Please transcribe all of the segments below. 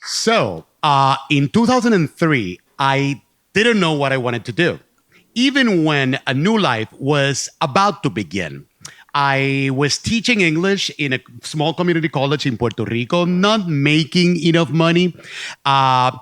In 2003, I didn't know what I wanted to do, even when a new life was about to begin. I was teaching English in a small community college in Puerto Rico, not making enough money. I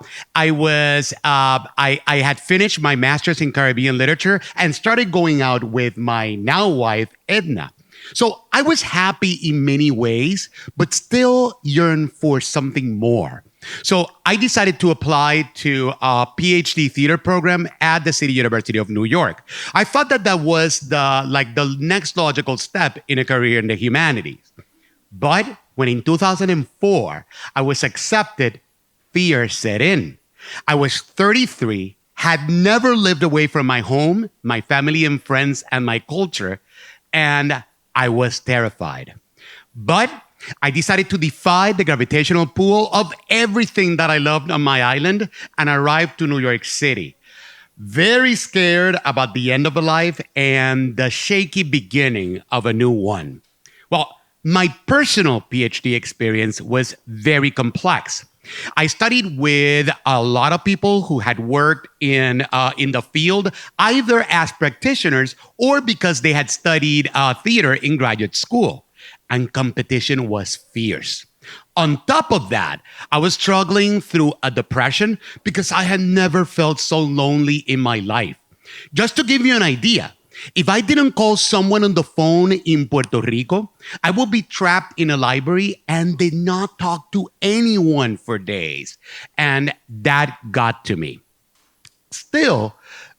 had finished my master's in Caribbean literature and started going out with my now wife, Edna. So I was happy in many ways, but still yearned for something more. So I decided to apply to a PhD theater program at the City University of New York. I thought that that was the next logical step in a career in the humanities. But when in 2004 I was accepted, fear set in. I was 33, had never lived away from my home, my family and friends, and my culture, and I was terrified. But I decided to defy the gravitational pull of everything that I loved on my island and arrived to New York City. Very scared about the end of a life and the shaky beginning of a new one. Well, my personal PhD experience was very complex. I studied with a lot of people who had worked in the field, either as practitioners or because they had studied theater in graduate school, and competition was fierce. On top of that, I was struggling through a depression because I had never felt so lonely in my life. Just to give you an idea, if I didn't call someone on the phone in Puerto Rico, I would be trapped in a library and did not talk to anyone for days. And that got to me. Still,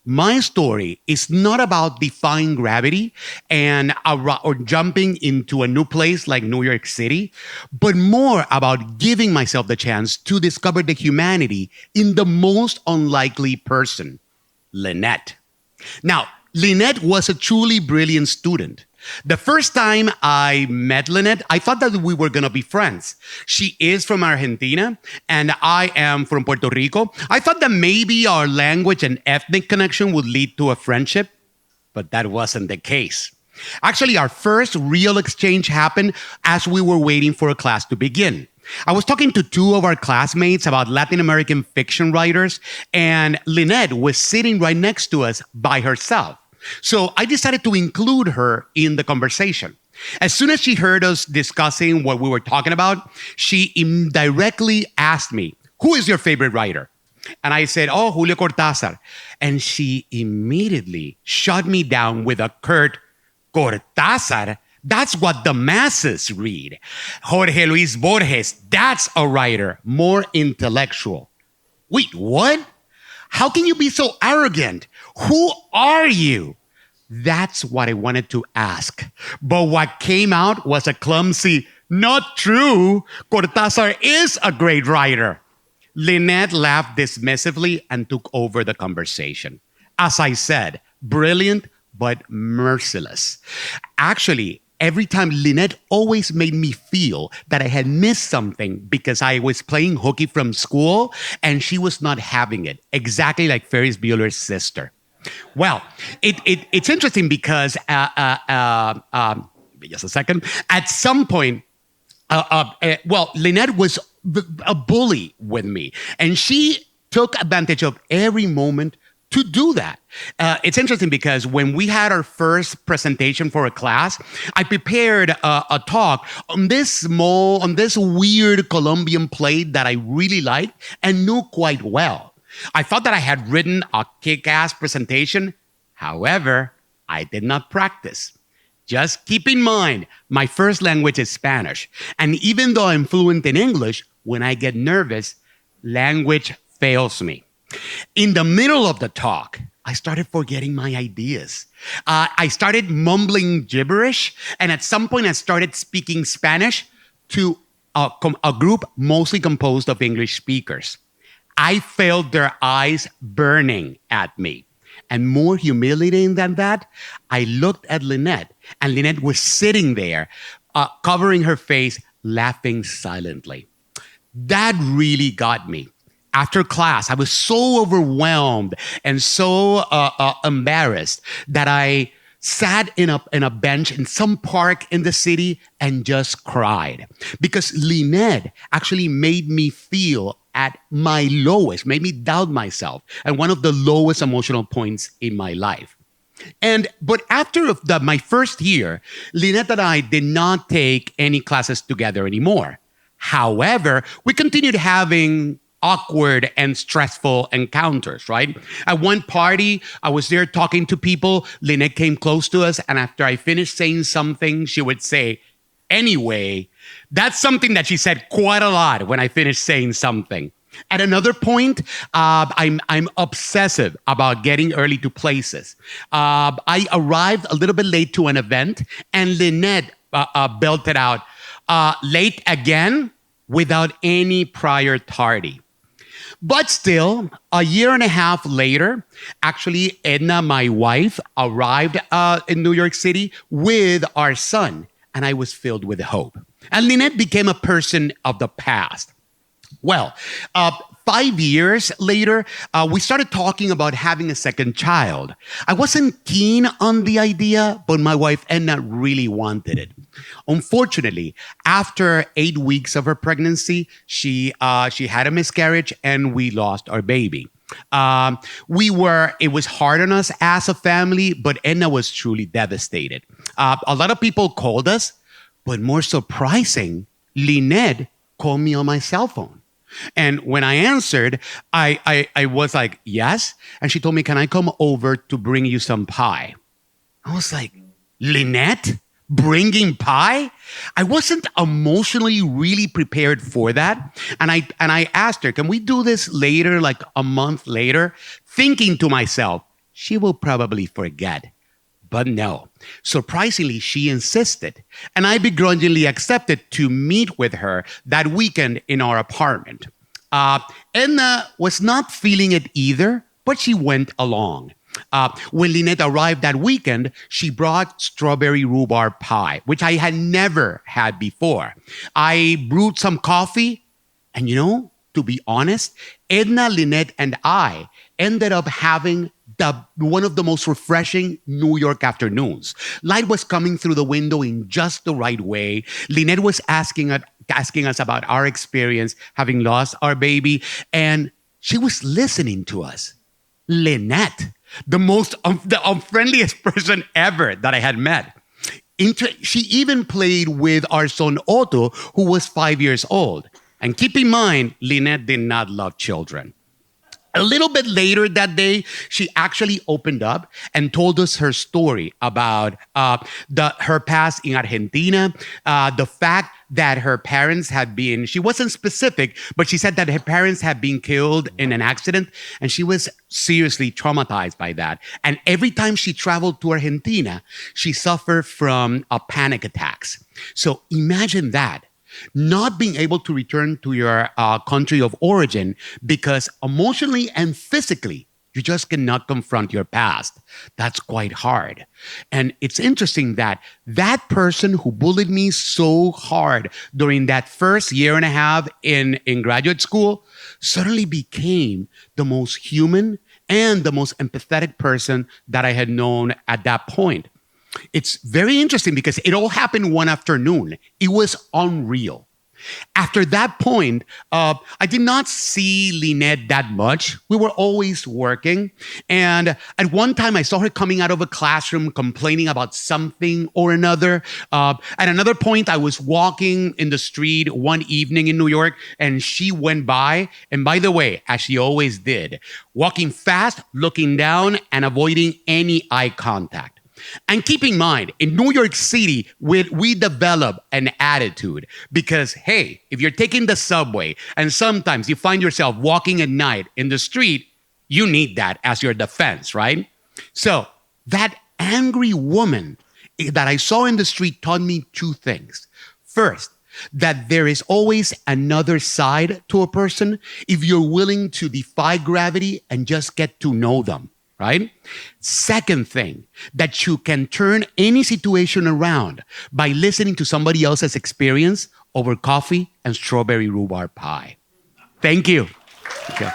my story is not about defying gravity or jumping into a new place like New York City, but more about giving myself the chance to discover the humanity in the most unlikely person, Lynette. Now, Lynette was a truly brilliant student. The first time I met Lynette, I thought that we were going to be friends. She is from Argentina and I am from Puerto Rico. I thought that maybe our language and ethnic connection would lead to a friendship, but that wasn't the case. Actually, our first real exchange happened as we were waiting for a class to begin. I was talking to two of our classmates about Latin American fiction writers, and Lynette was sitting right next to us by herself. So I decided to include her in the conversation. As soon as she heard us discussing what we were talking about, she indirectly asked me, "Who is your favorite writer?" And I said, "Oh, Julio Cortázar." And she immediately shut me down with a curt, "Cortázar? That's what the masses read. Jorge Luis Borges, that's a writer, more intellectual." Wait, what? How can you be so arrogant? Who are you? That's what I wanted to ask. But what came out was a clumsy, "Not true. Cortázar is a great writer." Lynette laughed dismissively and took over the conversation. As I said, brilliant, but merciless. Actually, every time Lynette always made me feel that I had missed something because I was playing hooky from school and she was not having it, exactly like Ferris Bueller's sister. Well, it's interesting because, just a second, at some point, Lynette was a bully with me, and she took advantage of every moment to do that. It's interesting because when we had our first presentation for a class, I prepared a talk on this weird Colombian play that I really liked and knew quite well. I thought that I had written a kick-ass presentation. However, I did not practice. Just keep in mind, my first language is Spanish. And even though I'm fluent in English, when I get nervous, language fails me. In the middle of the talk, I started forgetting my ideas. I started mumbling gibberish, and at some point I started speaking Spanish to a group mostly composed of English speakers. I felt their eyes burning at me. And more humiliating than that, I looked at Lynette, and Lynette was sitting there, covering her face, laughing silently. That really got me. After class, I was so overwhelmed and so embarrassed that I sat in a bench in some park in the city and just cried because Lynette actually made me feel at my lowest, made me doubt myself, and one of the lowest emotional points in my life. But after my first year, Lynette and I did not take any classes together anymore. However, we continued having awkward and stressful encounters, right? At one party, I was there talking to people. Lynette came close to us, and after I finished saying something, she would say, "Anyway." That's something that she said quite a lot when I finished saying something. At another point, I'm obsessive about getting early to places. I arrived a little bit late to an event, and Lynette belted out, "Late again?" without any prior tardy. But still, a year and a half later, actually, Edna, my wife, arrived in New York City with our son, and I was filled with hope. And Lynette became a person of the past. Well, 5 years later, we started talking about having a second child. I wasn't keen on the idea, but my wife Edna really wanted it. Unfortunately, after 8 weeks of her pregnancy, she had a miscarriage and we lost our baby. It was hard on us as a family, but Edna was truly devastated. A lot of people called us, but more surprising, Lynette called me on my cell phone. And when I answered, I was like, "Yes." And she told me, "Can I come over to bring you some pie?" I was like, "Lynette? Bringing pie?" I wasn't emotionally really prepared for that. And I asked her, "Can we do this later, like a month later?" Thinking to myself, she will probably forget. But no, surprisingly, she insisted. And I begrudgingly accepted to meet with her that weekend in our apartment. Edna was not feeling it either, but she went along. When Lynette arrived that weekend, she brought strawberry rhubarb pie, which I had never had before. I brewed some coffee, and to be honest, Edna, Lynette, and I ended up having one of the most refreshing New York afternoons. Light was coming through the window in just the right way. Lynette was asking us about our experience having lost our baby, and she was listening to us. Lynette, the unfriendliest person ever that I had met. She even played with our son Otto, who was 5 years old. And keep in mind, Lynette did not love children. A little bit later that day, she actually opened up and told us her story about her past in Argentina, the fact that her parents had been, she wasn't specific, but she said that her parents had been killed in an accident, and she was seriously traumatized by that. And every time she traveled to Argentina, she suffered from panic attacks. So imagine that. Not being able to return to your country of origin because emotionally and physically, you just cannot confront your past. That's quite hard. And it's interesting that person who bullied me so hard during that first year and a half in graduate school suddenly became the most human and the most empathetic person that I had known at that point. It's very interesting because it all happened one afternoon. It was unreal. After that point, I did not see Lynette that much. We were always working. And at one time, I saw her coming out of a classroom complaining about something or another. At another point, I was walking in the street one evening in New York, and she went by. And by the way, as she always did, walking fast, looking down, and avoiding any eye contact. And keep in mind, in New York City, we develop an attitude because, hey, if you're taking the subway and sometimes you find yourself walking at night in the street, you need that as your defense, right? So that angry woman that I saw in the street taught me two things. First, that there is always another side to a person if you're willing to defy gravity and just get to know them. Right? Second thing, that you can turn any situation around by listening to somebody else's experience over coffee and strawberry rhubarb pie. Thank you. Okay.